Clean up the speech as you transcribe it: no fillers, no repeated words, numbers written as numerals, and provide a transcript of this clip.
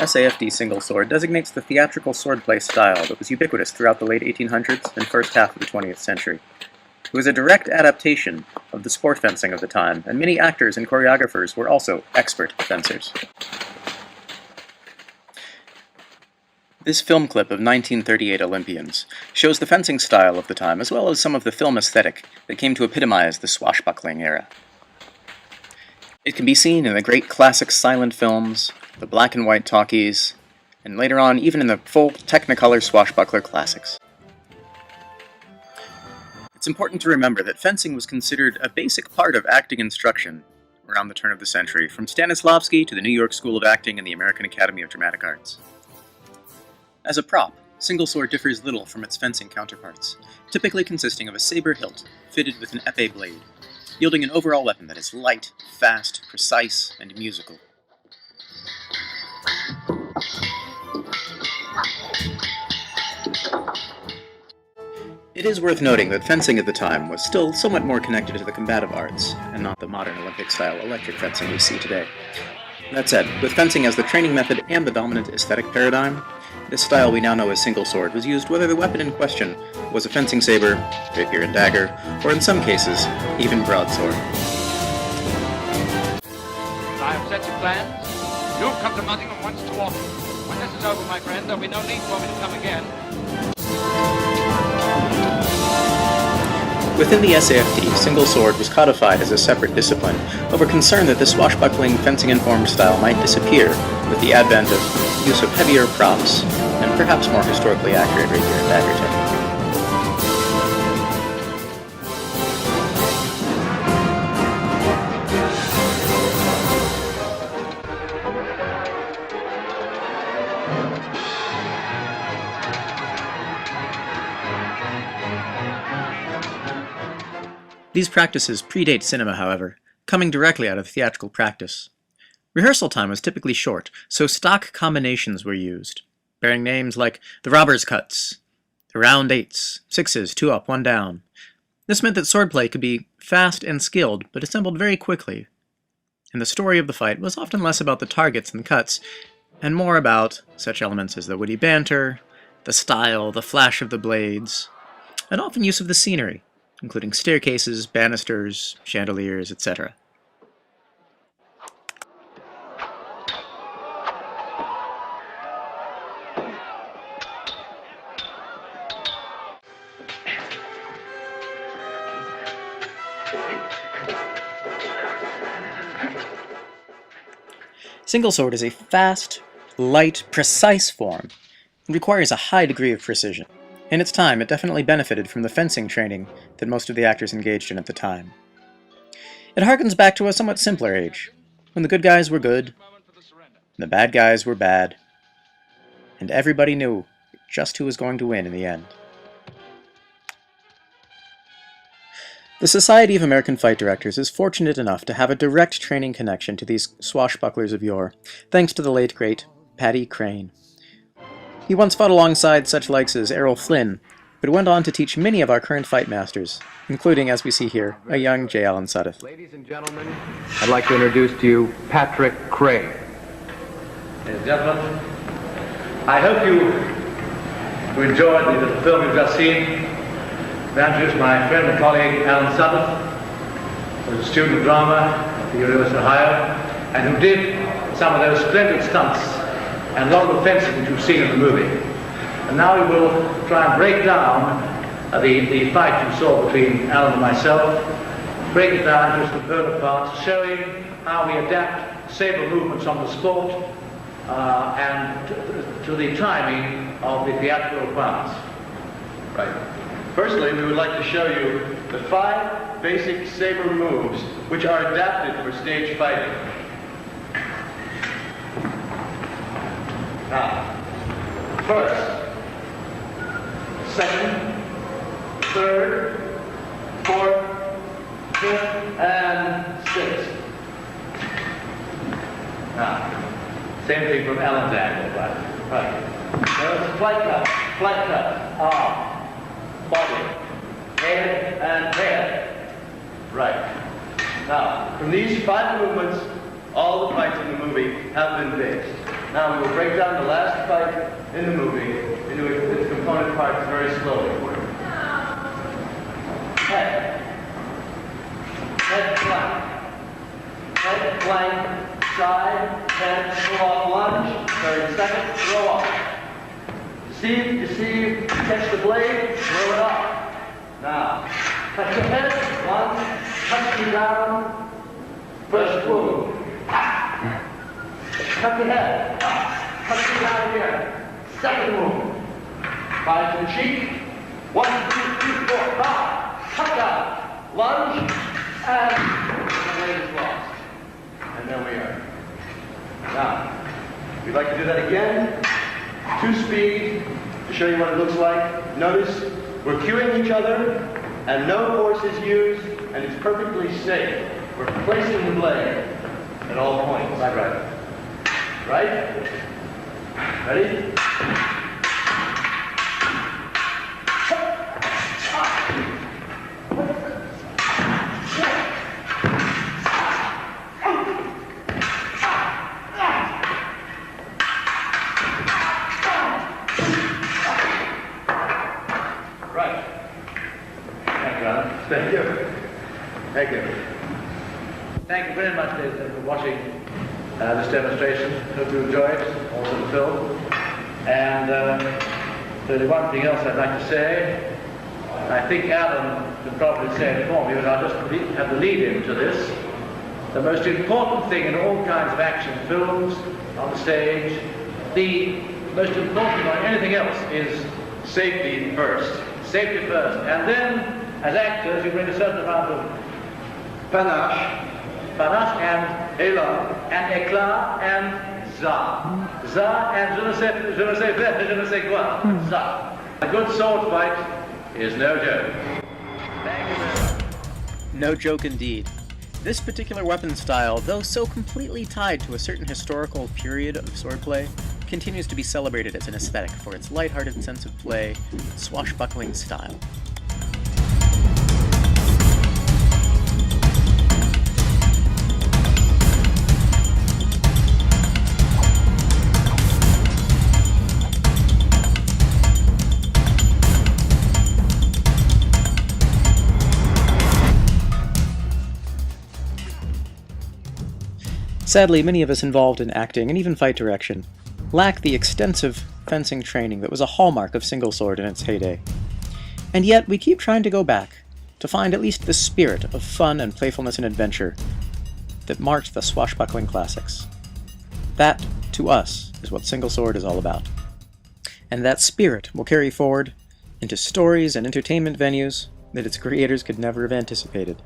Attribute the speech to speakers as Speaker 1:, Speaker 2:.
Speaker 1: SAFD single sword designates the theatrical swordplay style that was ubiquitous throughout the late 1800s and first half of the 20th century. It was a direct adaptation of the sport fencing of the time, and many actors and choreographers were also expert fencers. This film clip of 1938 Olympians shows the fencing style of the time, as well as some of the film aesthetic that came to epitomize the swashbuckling era. It can be seen in the great classic silent films, the black and white talkies, and later on even in the full Technicolor swashbuckler classics. It's important to remember that fencing was considered a basic part of acting instruction around the turn of the century, from Stanislavski to the New York School of Acting and the American Academy of Dramatic Arts. As a prop, single sword differs little from its fencing counterparts, typically consisting of a saber hilt fitted with an épée blade, yielding an overall weapon that is light, fast, precise, and musical. It is worth noting that fencing at the time was still somewhat more connected to the combative arts, and not the modern Olympic-style electric fencing we see today. That said, with fencing as the training method and the dominant aesthetic paradigm, this style we now know as single sword was used whether the weapon in question was a fencing saber, rapier and dagger, or in some cases, even broadsword.
Speaker 2: I have set your plans. You've come to Nottingham once too often. When this is over, my friend, there'll be no need for me to come again.
Speaker 1: Within the SAFD, single sword was codified as a separate discipline over concern that the swashbuckling, fencing-informed style might disappear with the advent of use of heavier props and perhaps more historically accurate rapier and dagger technique. These practices predate cinema, however, coming directly out of theatrical practice. Rehearsal time was typically short, so stock combinations were used, bearing names like the robber's cuts, the round eights, sixes, 2 up, 1 down. This meant that swordplay could be fast and skilled, but assembled very quickly, and the story of the fight was often less about the targets and cuts, and more about such elements as the witty banter, the style, the flash of the blades, and often use of the scenery, including staircases, banisters, chandeliers, etc. Single sword is a fast, light, precise form and requires a high degree of precision. In its time, it definitely benefited from the fencing training that most of the actors engaged in at the time. It harkens back to a somewhat simpler age, when the good guys were good, and the bad guys were bad, and everybody knew just who was going to win in the end. The Society of American Fight Directors is fortunate enough to have a direct training connection to these swashbucklers of yore, thanks to the late great Paddy Crane. He once fought alongside such likes as Errol Flynn, but went on to teach many of our current fight masters, including, as we see here, a young J. Allen Sudduth.
Speaker 3: Ladies and gentlemen, I'd like to introduce to you Patrick Crane.
Speaker 4: Ladies and gentlemen, I hope you enjoyed the little film you've just seen. I introduce my friend and colleague Allen Sudduth, who was a student of drama at the University of Ohio, and who did some of those splendid stunts and a lot of the fencing that you've seen in the movie. And now we will try and break down the fight you saw between Alan and myself, break it down into its component parts, showing how we adapt saber movements on the sport and to the timing of the theatrical requirements.
Speaker 5: Right. Firstly, we would like to show you the 5
Speaker 4: basic saber moves which are adapted for stage fighting. Now, first, second, third, fourth, fifth, and sixth. Now, same thing from Allen's angle, right? Now it's flight cut, arm, body, head, and head. Right. Now, from these 5 movements, all the fights in the movie have been based. Now we will break down the last fight in the movie into its component parts very slowly. Head. Head flank. Head flank, side, head, throw off lunge, 30 seconds, throw off. Deceive, catch the blade, throw it off. Now, touch your head, 1, touch you down, first move. Tuck your head, touch you down here, second move. 5 to the cheek, 1, 2, 3, 4, 5, tuck down, lunge, and the blade is lost. And there we are. Now, we'd like to do that again. 2 speed to show you what it looks like. Notice we're cueing each other and no force is used and it's perfectly safe. We're placing the blade at all points. Right. Right? Ready? Thank you. Thank you. Thank you very much, ladies and gentlemen, for watching this demonstration. Hope you enjoy it, also the film. And there's one thing else I'd like to say. I think Alan can probably say it for me, but I'll just have the lead-in to this. The most important thing in all kinds of action films, on the stage, the most important thing on anything else is safety first. Safety first. And then, as actors, you bring a certain amount of panache and élan, and éclat, and za. Za and je ne sais faire, je ne sais quoi. Za. A good sword fight is no joke. Thank you very much.
Speaker 1: No joke indeed. This particular weapon style, though so completely tied to a certain historical period of swordplay, continues to be celebrated as an aesthetic for its lighthearted sense of play, swashbuckling style. Sadly, many of us involved in acting, and even fight direction, lack the extensive fencing training that was a hallmark of single sword in its heyday. And yet, we keep trying to go back, to find at least the spirit of fun and playfulness and adventure that marked the swashbuckling classics. That, to us, is what single sword is all about. And that spirit will carry forward into stories and entertainment venues that its creators could never have anticipated.